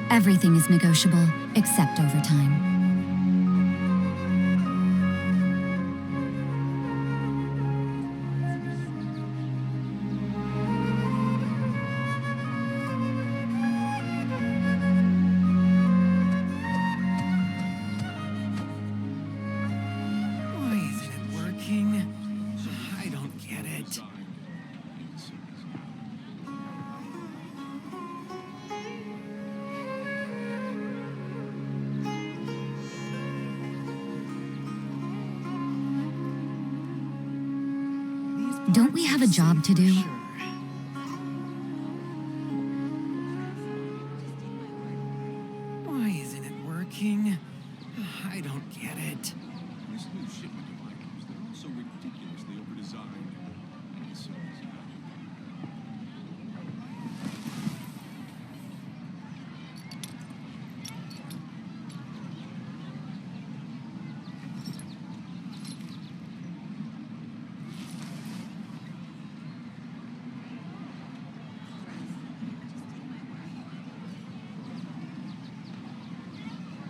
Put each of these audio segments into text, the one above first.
Everything is negotiable, except overtime. Why isn't it working? I don't get it. Don't we have a job to do? Why isn't it working? I don't get it. This new shipment of items, they're also ridiculously over-designed. And so is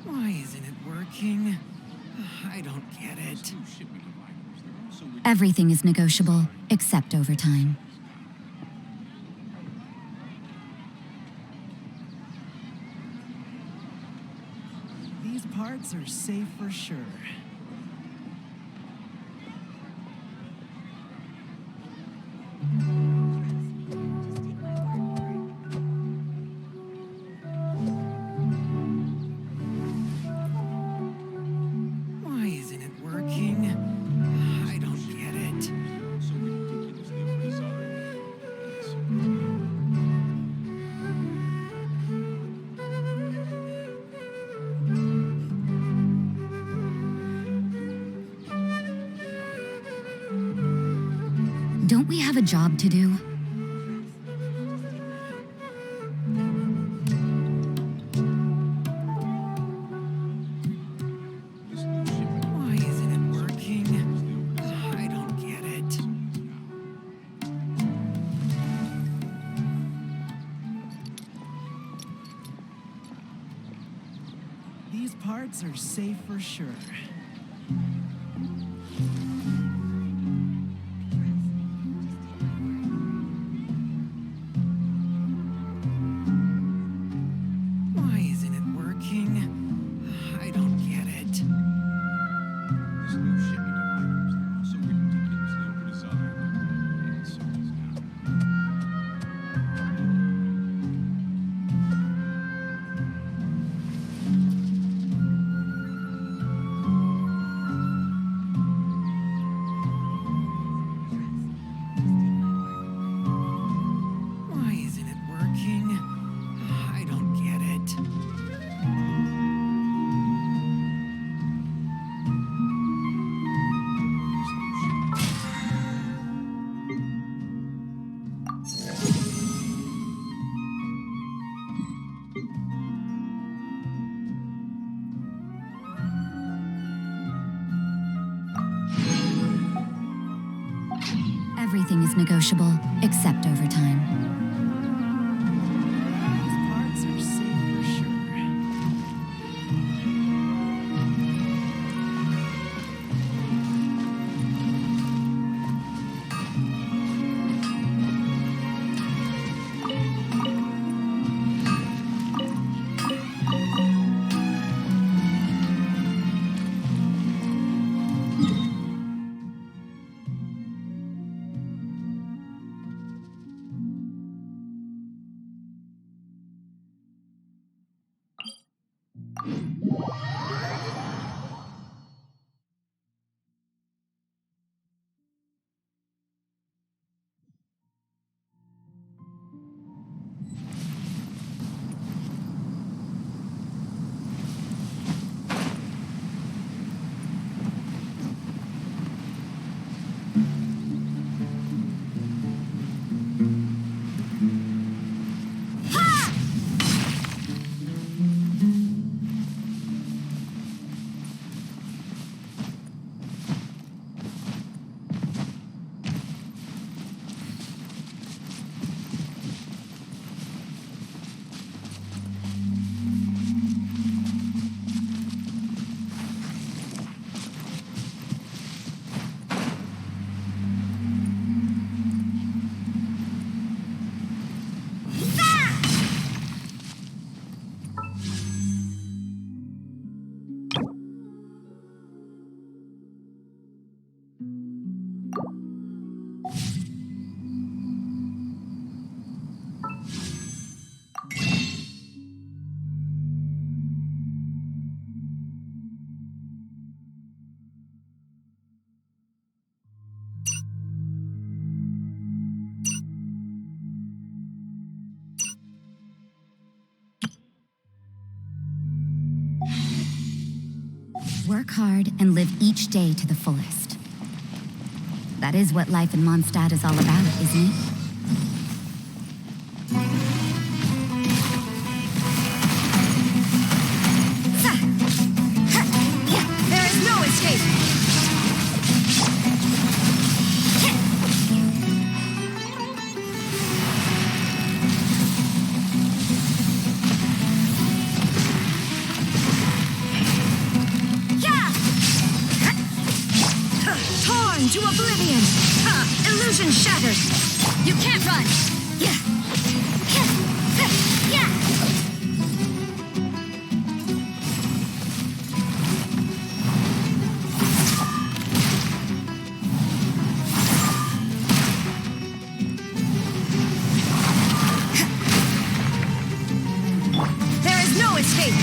Why isn't it working? I don't get it. This new shipment of items, they're also Everything is negotiable, except overtime. These parts are safe for sure. Why isn't it working? I don't get it. so ridiculously over-designed. And so Don't we have a job to do? this new shipment of Why isn't it working? I don't get it. These parts are safe for sure. Why isn't it working? I don't get it. this new shipment of items, they're also ridiculously over-designed. And so is now. Why isn't it working? I don't get it. This new shipment Everything is negotiable, except overtime. These parts are safe for sure. Work hard and live each day to the fullest. That is what life in Mondstadt is all about, isn't it? There is no escape! Torn to oblivion! Illusion shattered! You can't run! Yeah! There is no escape!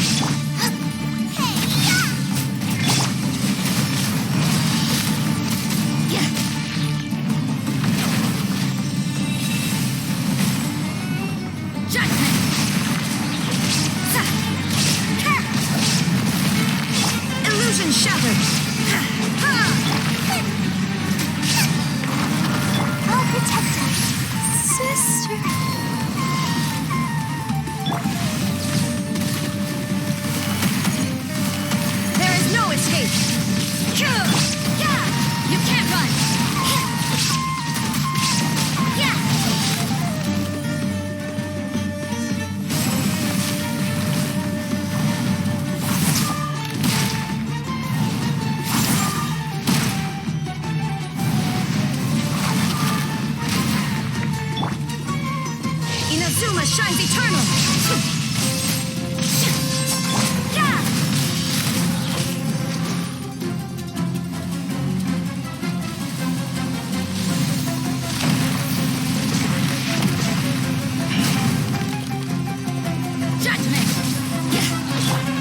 Illusion shattered! I'll protect us, sister. There is no escape! You can't run! Inazuma shines eternal! Judgment!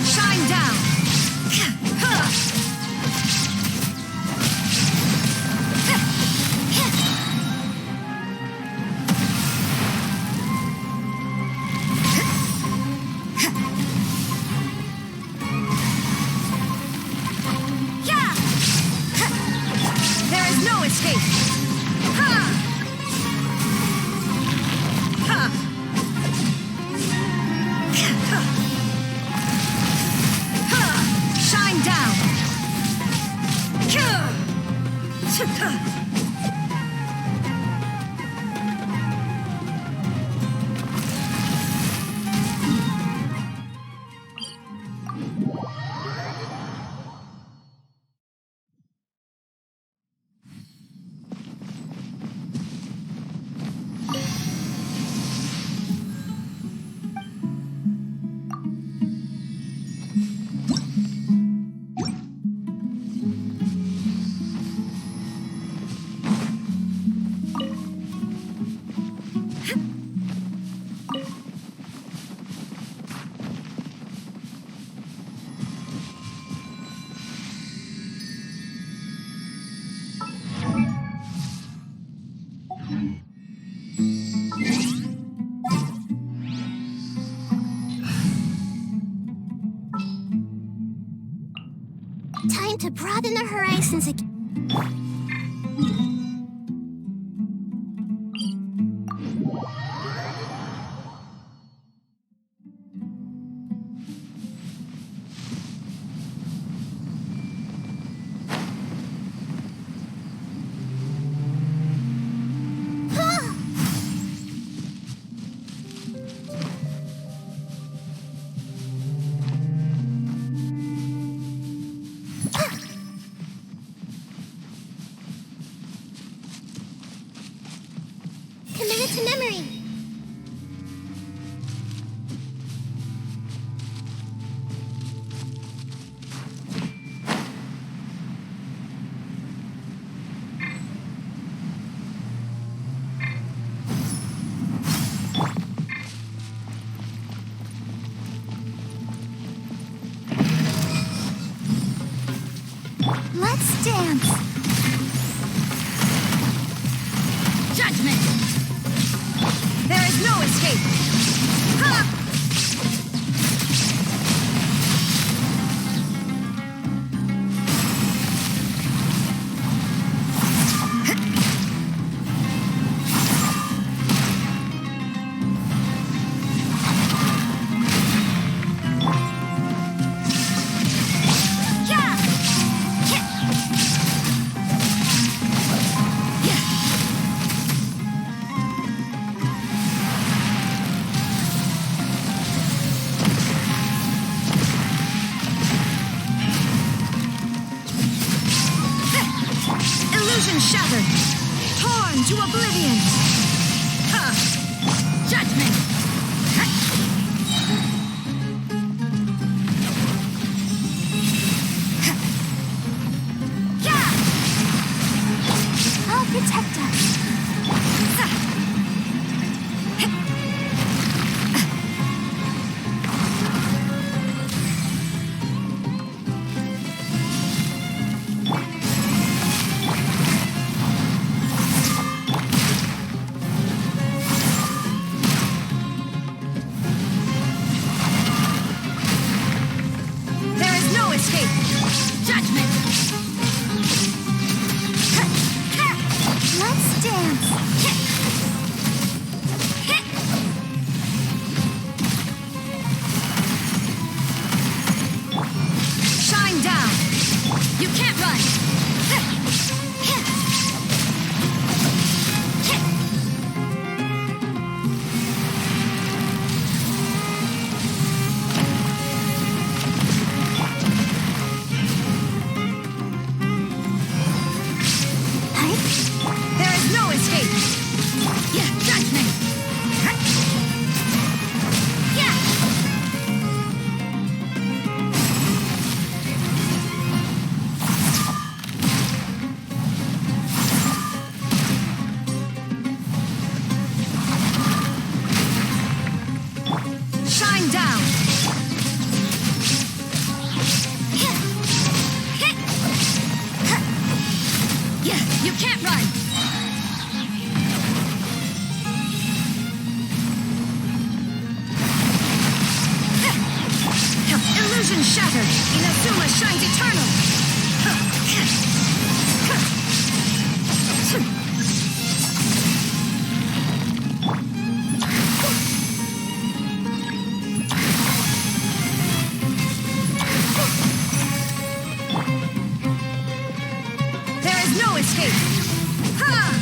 Shine down! There is no escape! Shine down! Time to broaden the horizons again. Committed to memory. Let's dance. Judgment. There is no escape. Ha! Run to oblivion! Ha! Judgment! Ha! Ha! Yeah! I'll protect us. Ha! There is no escape! Judgment! Ha! Ha! Let's dance. Shine down! You can't run! There is no escape! Yeah, judgment! Yeah! Shine down! Yeah, you can't run! Illusion shattered! Inazuma shines eternal! There is no escape! Ha!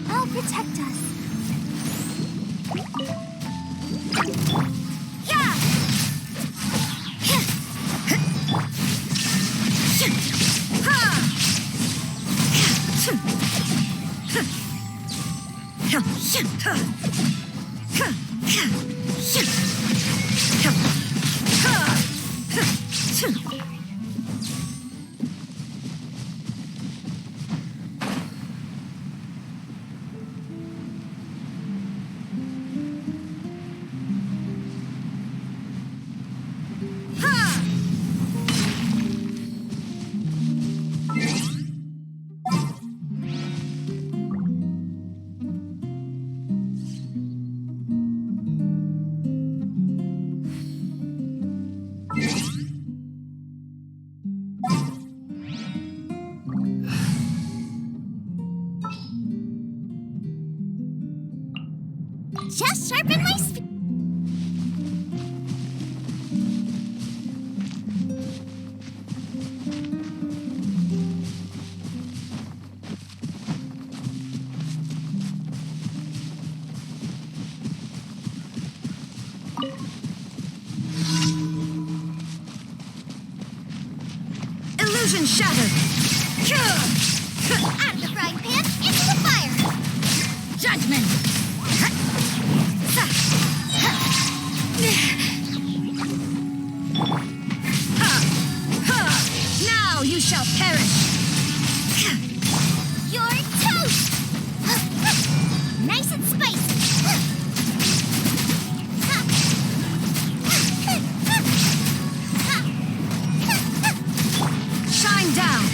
I'll protect us. Just sharpen my spear. Illusion shattered. Out of the frying pan, into the fire. Judgment. Now you shall perish. You're toast. Nice and spicy. Shine down.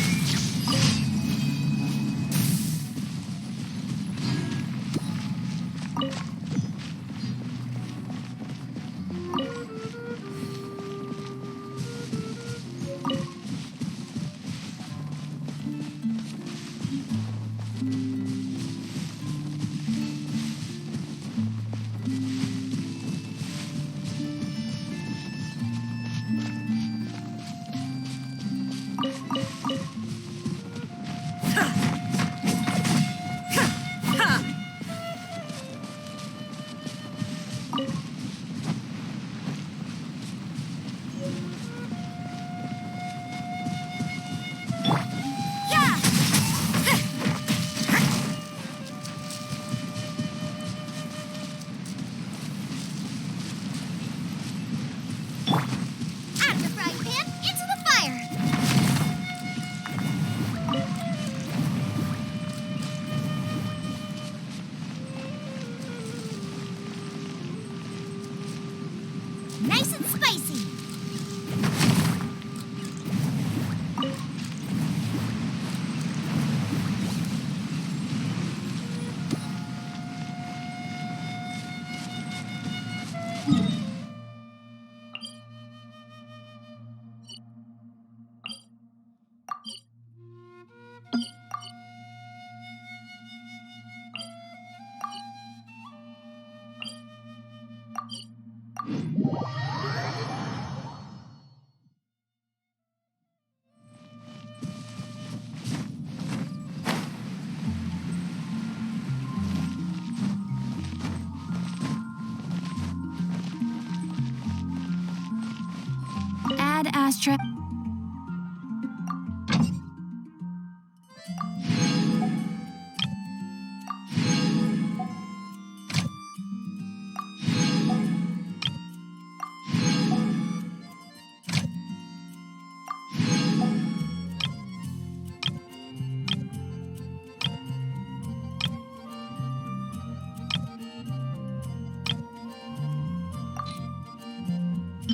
Out of the frying pan, into the fire. Nice and spicy. Add astra. I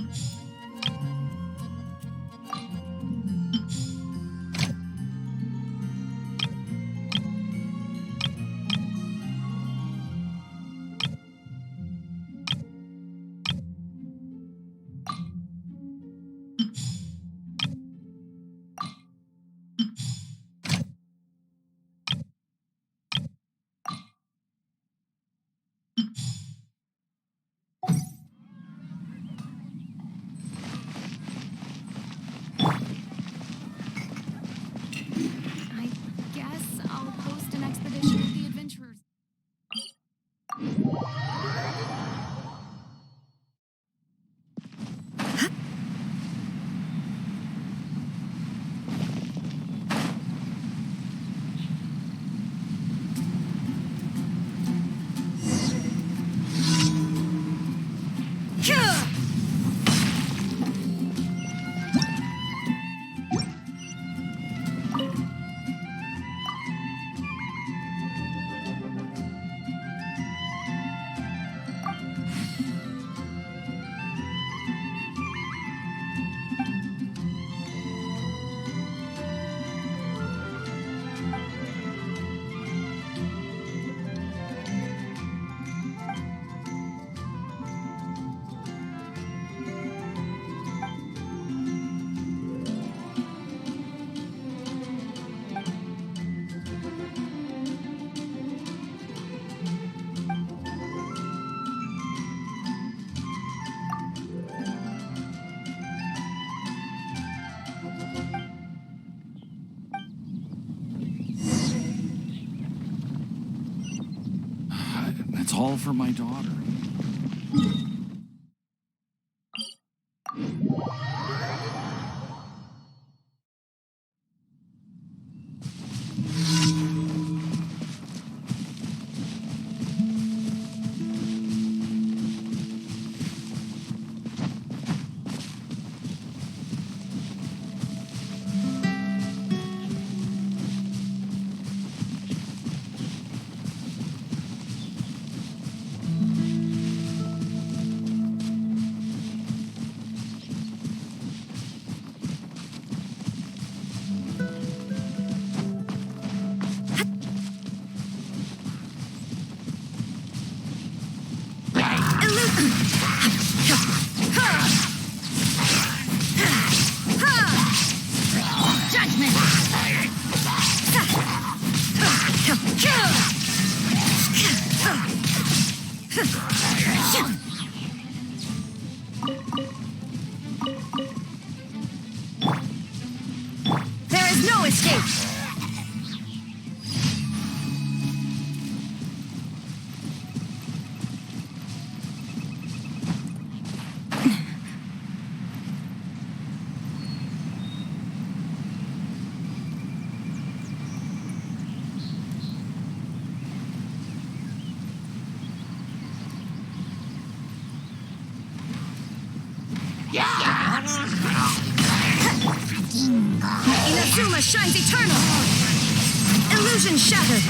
guess I'll post an expedition with the adventurers. That's all for my daughter. There is no escape! Inazuma shines eternal! Illusion shattered!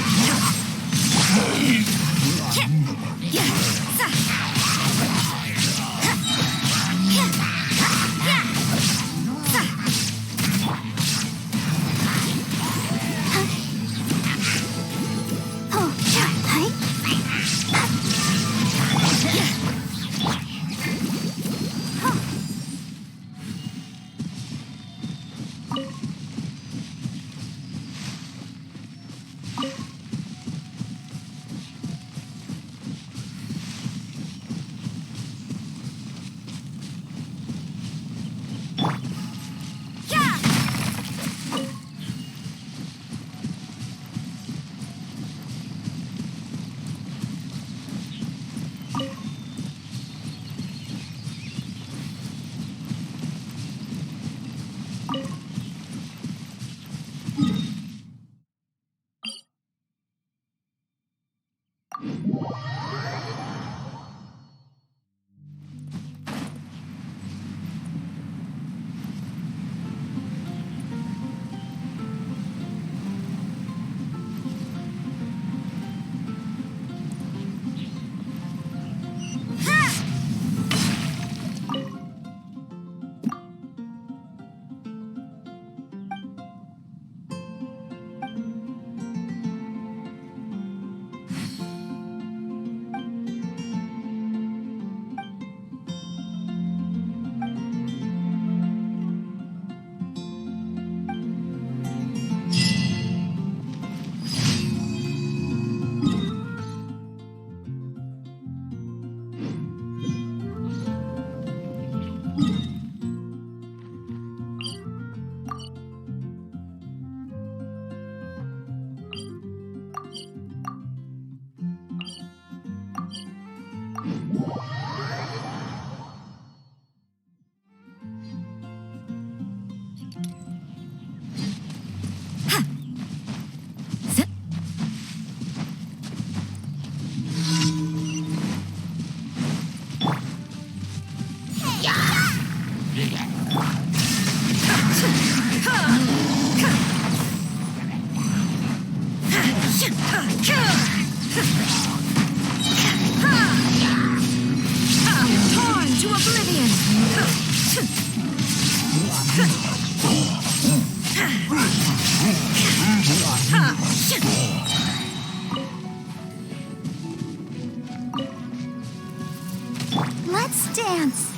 Let's dance.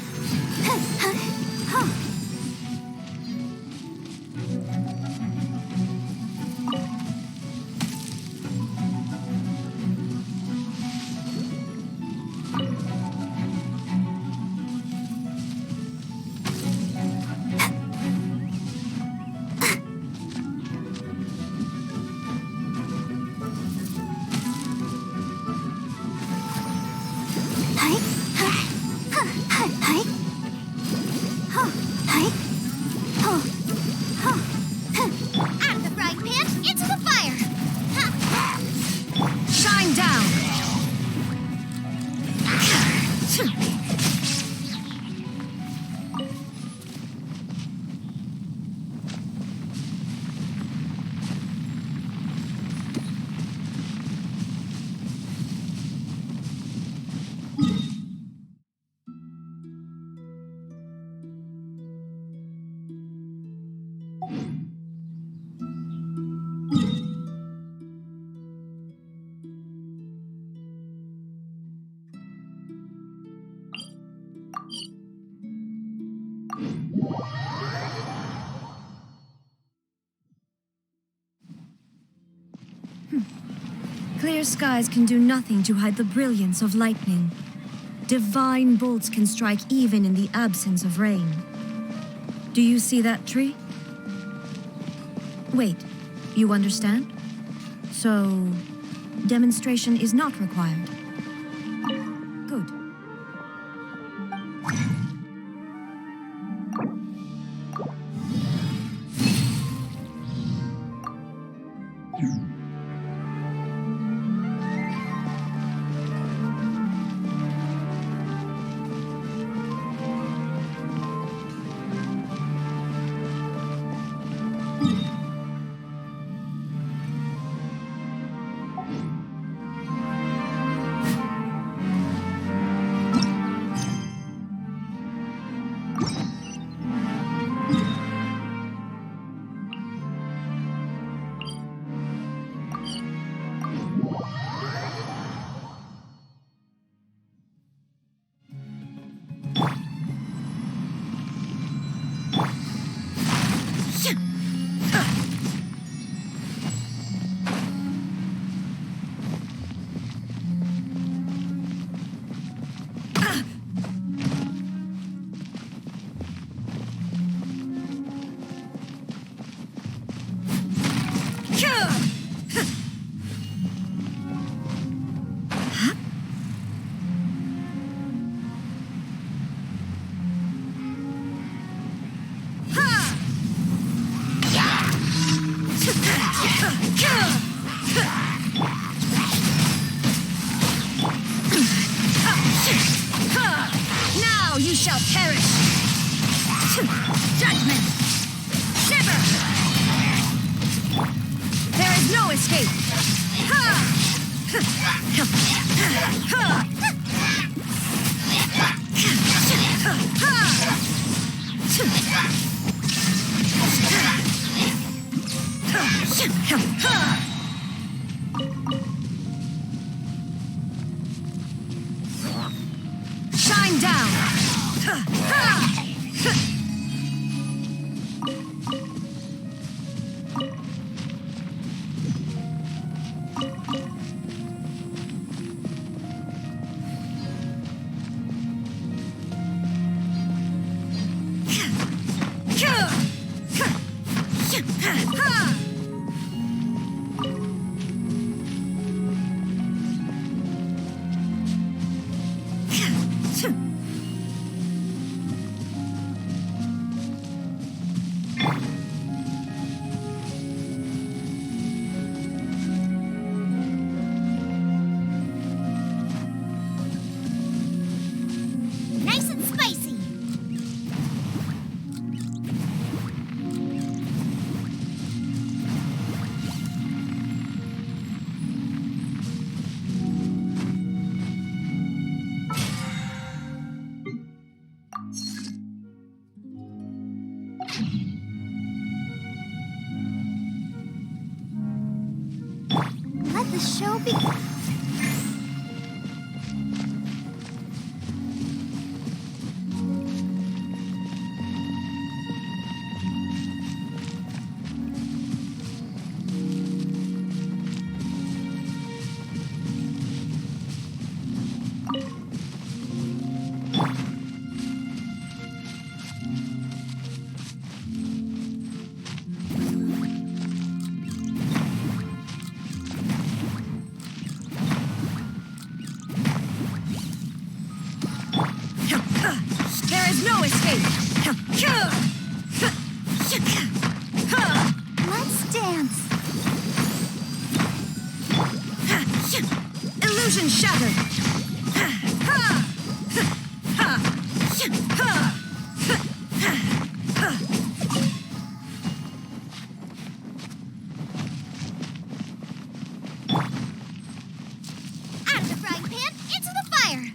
Out of the frying pan, into the fire! Shine down! Clear skies can do nothing to hide the brilliance of lightning. Divine bolts can strike even in the absence of rain. Do you see that tree? Wait, you understand? So, demonstration is not required. Good. Now you shall perish! Judgment! Shiver! There is no escape! Shine down! Nice and spicy. Let the show begin. way! Let's dance. Illusion shattered! Out of the frying pan, into the fire.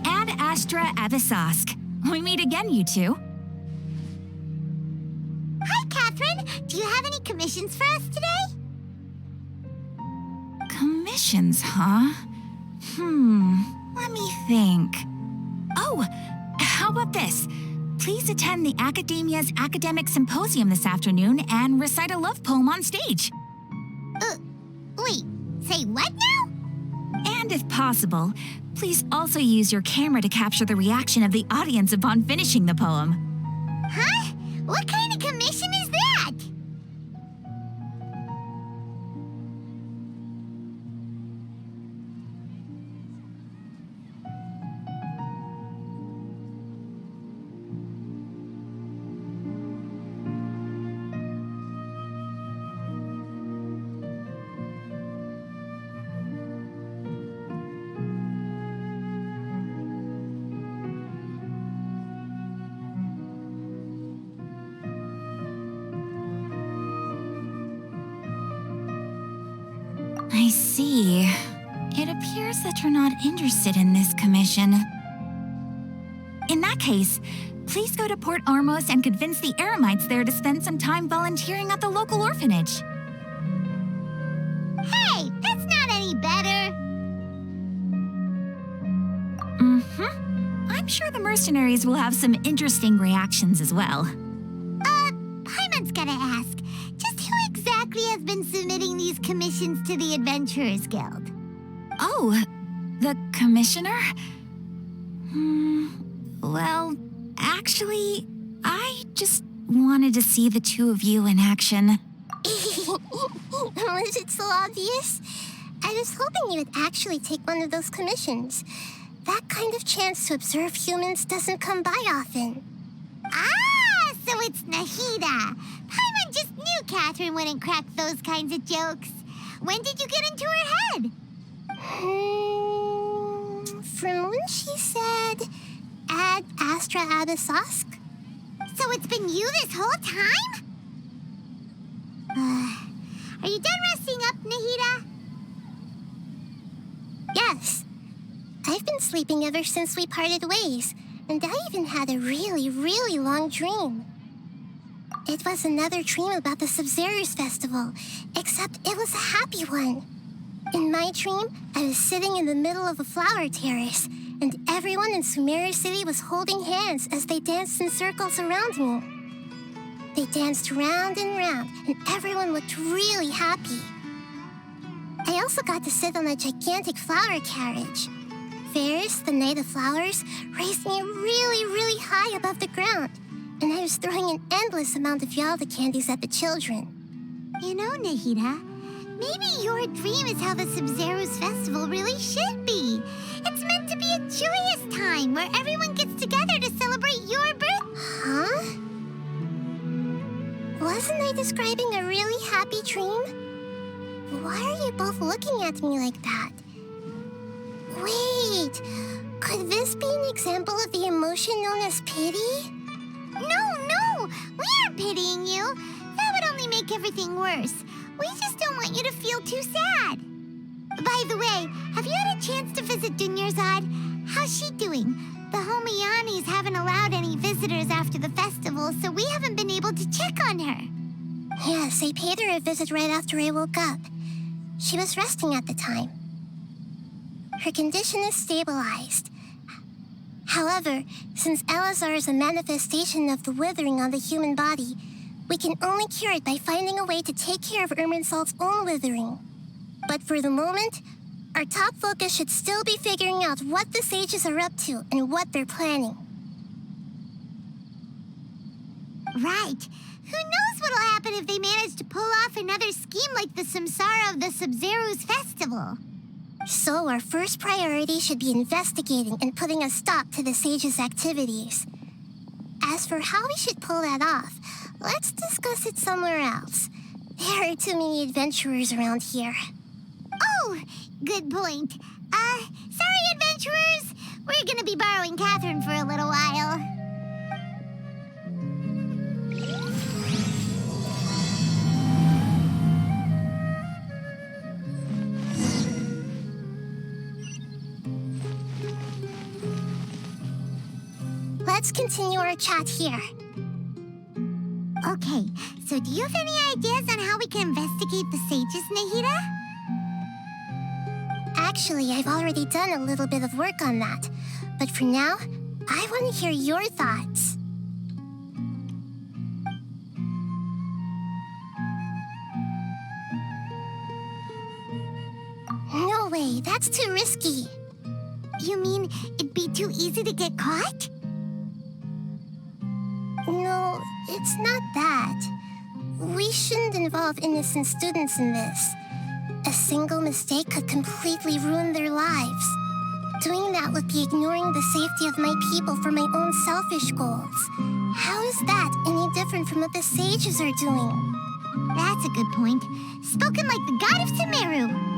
Ad Astra Abyssosque. We meet again, you two. Hi, Catherine. Do you have any commissions for us today? Commissions, huh? Let me think. Oh, how about this? Please attend the Academia's Academic Symposium this afternoon and recite a love poem on stage. Wait, say what now? And if possible, please also use your camera to capture the reaction of the audience upon finishing the poem. Huh? What kind of commission is that? I see. It appears that you're not interested in this commission. In that case, please go to Port Ormos and convince the Eremites there to spend some time volunteering at the local orphanage. Hey, that's not any better. I'm sure the mercenaries will have some interesting reactions as well. Paimon's gotta ask, just who exactly has been submitting these commissions to the Adventurers Guild? Oh, the commissioner? Well, actually, I just wanted to see the two of you in action. Was it so obvious? I was hoping you would actually take one of those commissions. That kind of chance to observe humans doesn't come by often. Ah, so it's Nahida. Paimon just knew Catherine wouldn't crack those kinds of jokes. When did you get into her head? From when she said, Ad Astra Abyssosque. So it's been you this whole time? Are you done resting up, Nahida? Yes. I've been sleeping ever since we parted ways, and I even had a really, really long dream. It was another dream about the Sub-Zerus Festival, except it was a happy one. In my dream, I was sitting in the middle of a flower terrace, and everyone in Sumeru City was holding hands as they danced in circles around me. They danced round and round, and everyone looked really happy. I also got to sit on a gigantic flower carriage. Ferris, the Knight of Flowers, raised me really, really high above the ground, and I was throwing an endless amount of Yalda candies at the children. You know, Nahida, maybe your dream is how the Sub-Zerus Festival really should be. It's meant to be a joyous time where everyone gets together to celebrate your birth. Huh? Wasn't I describing a really happy dream? Why are you both looking at me like that? Wait, could this be an example of the emotion known as pity? No, we aren't pitying you. That would only make everything worse. We just don't want you to feel too sad. By the way, have you had a chance to visit Dunyarzad? How's she doing? The Homianis haven't allowed any visitors after the festival, so we haven't been able to check on her. Yes, I paid her a visit right after I woke up. She was resting at the time. Her condition is stabilized. However, since Elazar is a manifestation of the withering on the human body, we can only cure it by finding a way to take care of Irminsul's own withering. But for the moment, our top focus should still be figuring out what the sages are up to and what they're planning. Right. Who knows what'll happen if they manage to pull off another scheme like the Samsara of the Sub-Zero's festival? So our first priority should be investigating and putting a stop to the sages' activities. As for how we should pull that off, let's discuss it somewhere else. There are too many adventurers around here. Oh, good point. Sorry, adventurers. We're gonna be borrowing Catherine for a little while. Let's continue our chat here. Okay, so do you have any ideas on how we can investigate the sages, Nahida? Actually, I've already done a little bit of work on that. But for now, I want to hear your thoughts. No way, that's too risky. You mean it'd be too easy to get caught? No, it's not that. We shouldn't involve innocent students in this. A single mistake could completely ruin their lives. Doing that would be ignoring the safety of my people for my own selfish goals. How is that any different from what the sages are doing? That's a good point. Spoken like the god of Sumeru.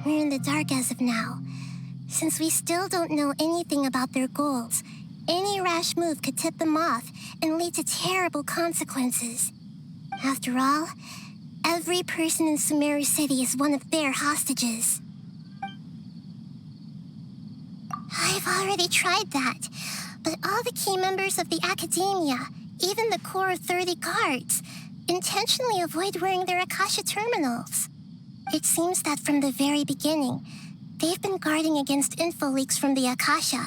We're in the dark as of now. Since we still don't know anything about their goals, any rash move could tip them off and lead to terrible consequences. After all, every person in Sumeru City is one of their hostages. I've already tried that, but all the key members of the Academia, even the core of 30 guards, intentionally avoid wearing their Akasha terminals. It seems that from the very beginning, they've been guarding against info leaks from the Akasha.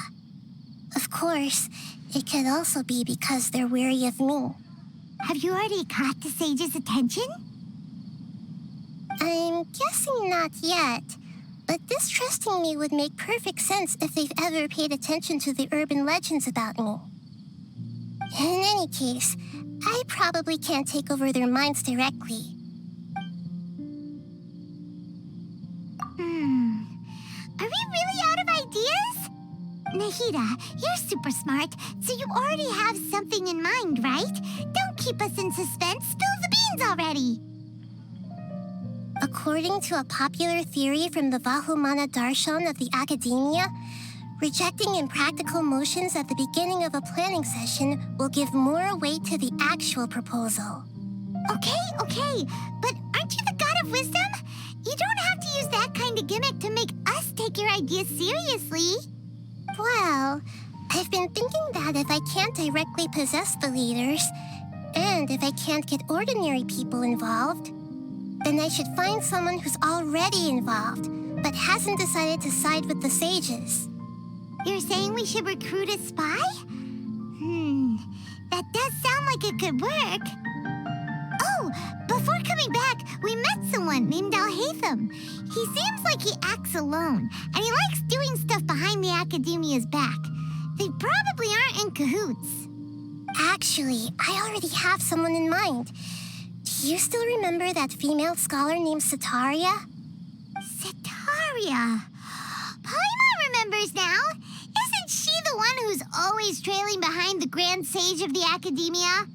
Of course, it could also be because they're wary of me. Have you already caught the sage's attention? I'm guessing not yet, but distrusting me would make perfect sense if they've ever paid attention to the urban legends about me. In any case, I probably can't take over their minds directly. Are we really out of ideas? Nahida, you're super smart, so you already have something in mind, right? Don't keep us in suspense. Spill the beans already. According to a popular theory from the Vahumana Darshan of the Academia, rejecting impractical motions at the beginning of a planning session will give more weight to the actual proposal. Okay, but aren't you the god of wisdom? You don't have to use that kind of gimmick to make us take your ideas seriously. Well, I've been thinking that if I can't directly possess the leaders, and if I can't get ordinary people involved, then I should find someone who's already involved, but hasn't decided to side with the sages. You're saying we should recruit a spy? That does sound like it could work. Oh, before coming back, we met someone named Alhaitham. He seems like he acts alone, and he likes doing stuff behind the Academia's back. They probably aren't in cahoots. Actually, I already have someone in mind. Do you still remember that female scholar named Setaria? Setaria. Paimon remembers now. Isn't she the one who's always trailing behind the Grand Sage of the Academia?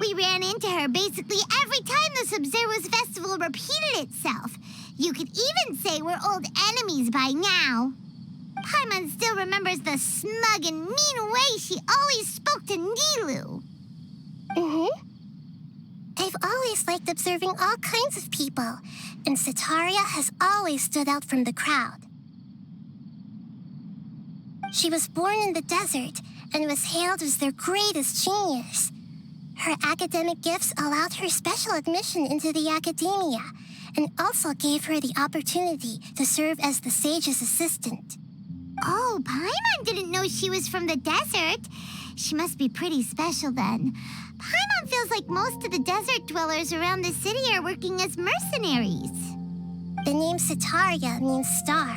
We ran into her basically every time the Sub-Zero's festival repeated itself. You could even say we're old enemies by now. Paimon still remembers the smug and mean way she always spoke to Nilu. always liked observing all kinds of people, and Setaria has always stood out from the crowd. She was born in the desert and was hailed as their greatest genius. Her academic gifts allowed her special admission into the academia and also gave her the opportunity to serve as the sage's assistant. Oh, Paimon didn't know she was from the desert. She must be pretty special then. Paimon feels like most of the desert dwellers around the city are working as mercenaries. The name Setaria means star.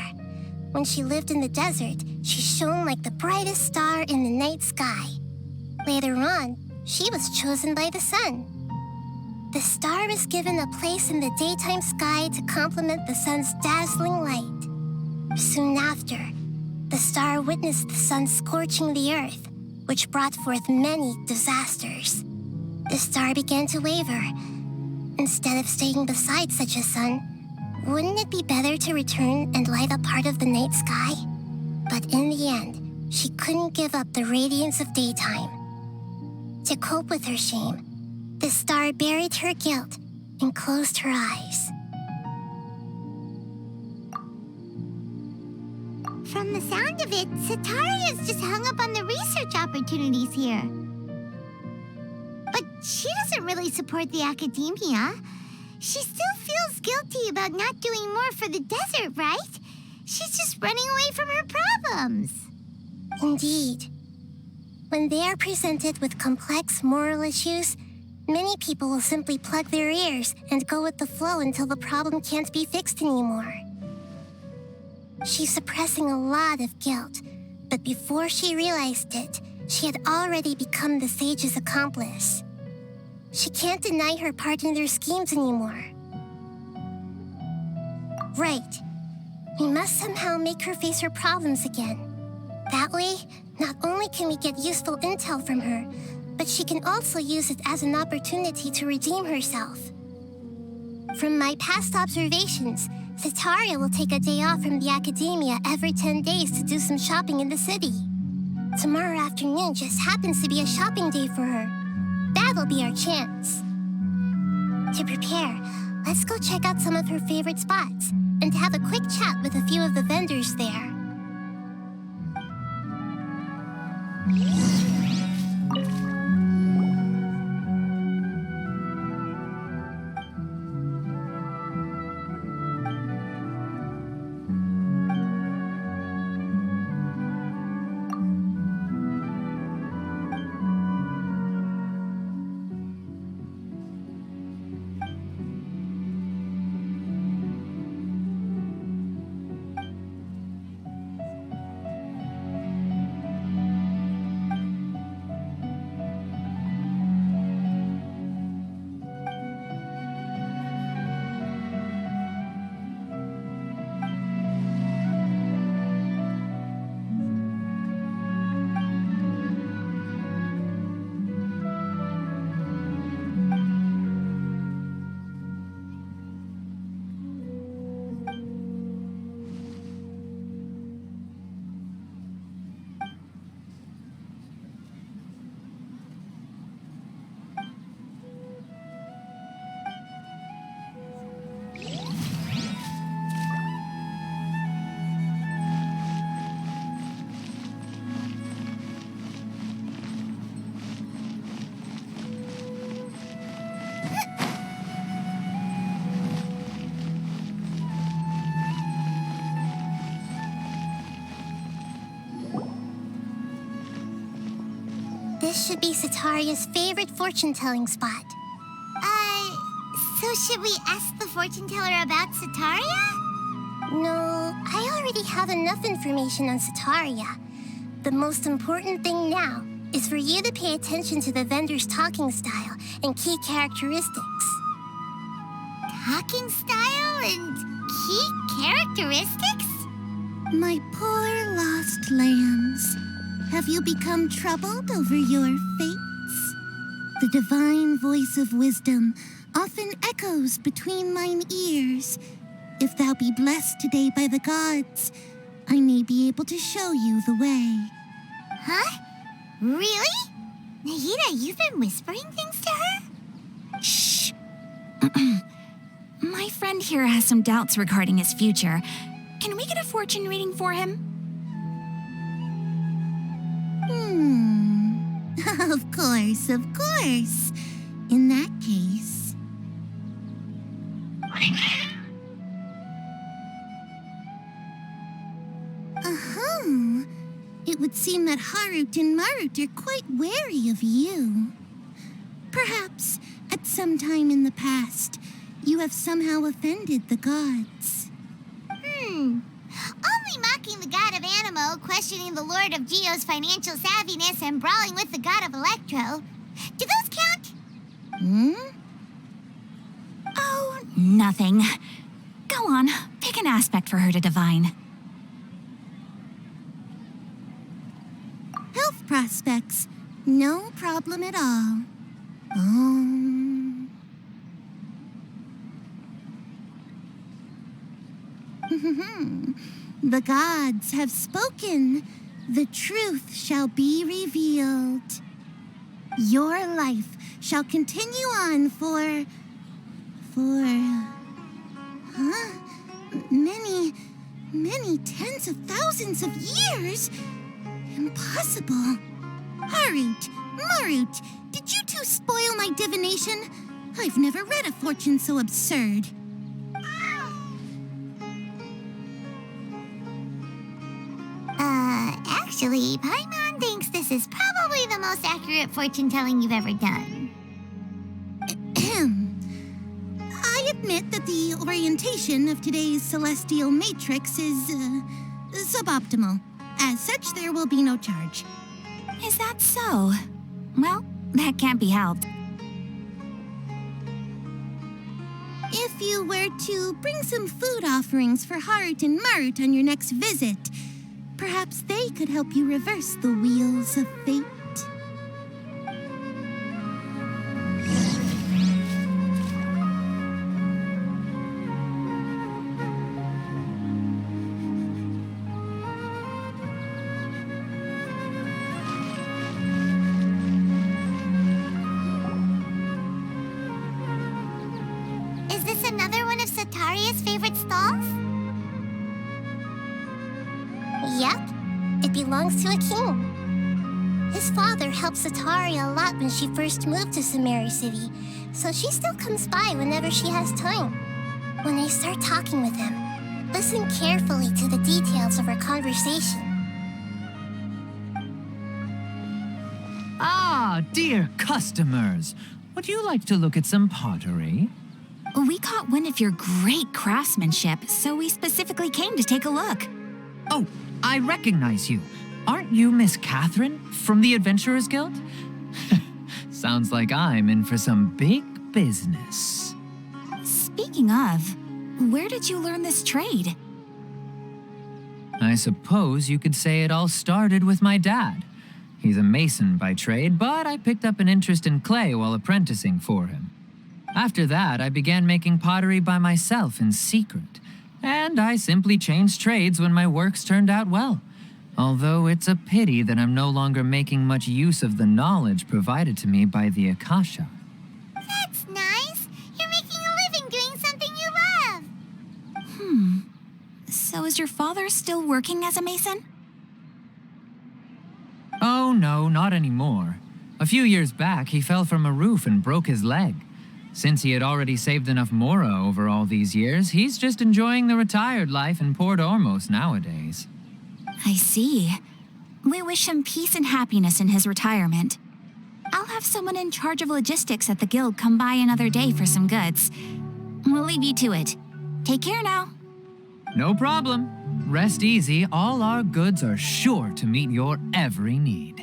When she lived in the desert, she shone like the brightest star in the night sky. Later on, she was chosen by the sun. The star was given a place in the daytime sky to complement the sun's dazzling light. Soon after, the star witnessed the sun scorching the earth, which brought forth many disasters. The star began to waver. Instead of staying beside such a sun, wouldn't it be better to return and light up part of the night sky? But in the end, she couldn't give up the radiance of daytime. To cope with her shame, the star buried her guilt and closed her eyes. From the sound of it, Setaria's just hung up on the research opportunities here. But she doesn't really support the academia. She still feels guilty about not doing more for the desert, right? She's just running away from her problems. Indeed. When they are presented with complex moral issues, many people will simply plug their ears and go with the flow until the problem can't be fixed anymore. She's suppressing a lot of guilt, but before she realized it, she had already become the sage's accomplice. She can't deny her part in their schemes anymore. Right. We must somehow make her face her problems again. That way, not only can we get useful intel from her, but she can also use it as an opportunity to redeem herself. From my past observations, Setaria will take a day off from the academia every 10 days to do some shopping in the city. Tomorrow afternoon just happens to be a shopping day for her. That'll be our chance. To prepare, let's go check out some of her favorite spots and have a quick chat with a few of the vendors there. This should be Setaria's favorite fortune-telling spot. So should we ask the fortune teller about Setaria? No, I already have enough information on Setaria. The most important thing now is for you to pay attention to the vendor's talking style and key characteristics. Talking style and key characteristics? My poor lost lambs, have you become troubled over your fates? The divine voice of wisdom often echoes between mine ears. If thou be blessed today by the gods, I may be able to show you the way. Huh? Really? Nahida, you've been whispering things to her? Shh! My friend here has some doubts regarding his future. Can we get a fortune reading for him? Of course, of course. In that case... It would seem that Harut and Marut are quite wary of you. Perhaps, at some time in the past, you have somehow offended the gods. Only mocking the god of Animo, questioning the lord of Geo's financial savviness, and brawling with the god of Electro. Do those count? Oh, nothing. Go on, pick an aspect for her to divine. Health prospects, no problem at all. The gods have spoken. The truth shall be revealed. Your life shall continue on for many tens of thousands of years. Impossible. Harut, Marut, did you two spoil my divination? I've never read a fortune so absurd. Actually, Paimon thinks this is probably the most accurate fortune-telling you've ever done. I admit that the orientation of today's celestial matrix is suboptimal. As such, there will be no charge. Is that so? Well, that can't be helped. If you were to bring some food offerings for Harut and Marut on your next visit, perhaps they could help you reverse the wheels of fate. Is this another one of Sataria's favorite stalls? Yep, it belongs to a king. His father helped Sataria a lot when she first moved to Samari City, so she still comes by whenever she has time. When I start talking with him, listen carefully to the details of our conversation. Ah, dear customers. Would you like to look at some pottery? We caught wind of your great craftsmanship, so we specifically came to take a look. Oh, I recognize you. Aren't you Miss Catherine from the Adventurers Guild? Sounds like I'm in for some big business. Speaking of, where did you learn this trade? I suppose you could say it all started with my dad. He's a mason by trade, but I picked up an interest in clay while apprenticing for him. After that, I began making pottery by myself in secret, and I simply changed trades when my works turned out well. Although it's a pity that I'm no longer making much use of the knowledge provided to me by the Akasha. That's nice. You're making a living doing something you love. So is your father still working as a mason? Oh no, not anymore. A few years back, he fell from a roof and broke his leg. Since he had already saved enough Mora over all these years, he's just enjoying the retired life in Port Ormos nowadays. I see. We wish him peace and happiness in his retirement. I'll have someone in charge of logistics at the guild come by another day for some goods. We'll leave you to it. Take care now. No problem. Rest easy, all our goods are sure to meet your every need.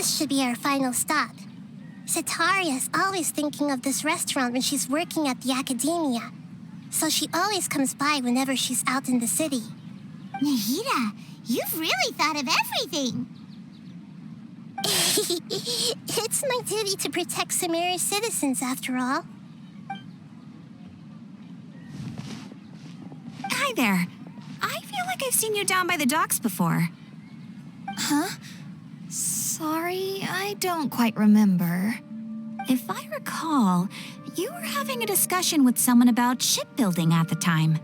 This should be our final stop. Sataria's always thinking of this restaurant when she's working at the academia, so she always comes by whenever she's out in the city. Nahida, you've really thought of everything. It's my duty to protect Samira's citizens, after all. Hi there. I feel like I've seen you down by the docks before. Huh? Sorry, I don't quite remember. If I recall, you were having a discussion with someone about shipbuilding at the time.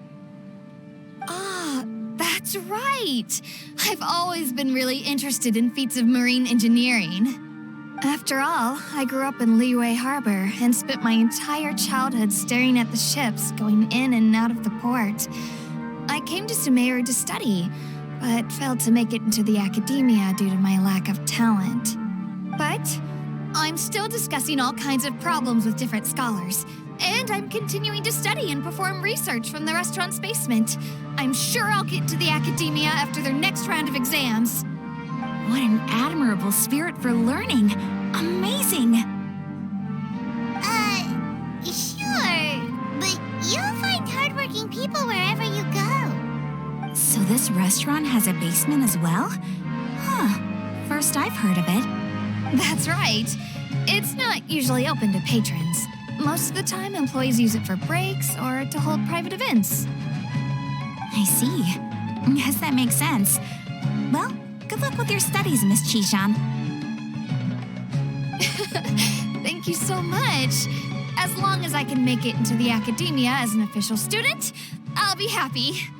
Ah, that's right. I've always been really interested in feats of marine engineering. After all, I grew up in Liyue Harbor and spent my entire childhood staring at the ships going in and out of the port. I came to Sumeru to study, but failed to make it into the academia due to my lack of talent. But I'm still discussing all kinds of problems with different scholars, and I'm continuing to study and perform research from the restaurant's basement. I'm sure I'll get into the academia after their next round of exams. What an admirable spirit for learning. Amazing. Sure, but you'll find hardworking people wherever you go. So this restaurant has a basement as well? Huh. First I've heard of it. That's right. It's not usually open to patrons. Most of the time, employees use it for breaks or to hold private events. I see. Guess that makes sense. Well, good luck with your studies, Miss Chishan. Thank you so much. As long as I can make it into the academia as an official student, I'll be happy.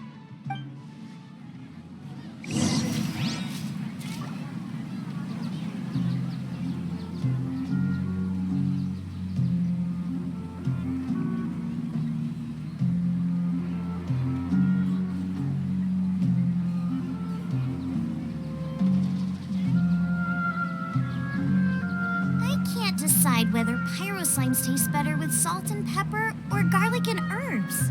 Decide whether pyrosigns taste better with salt and pepper or garlic and herbs.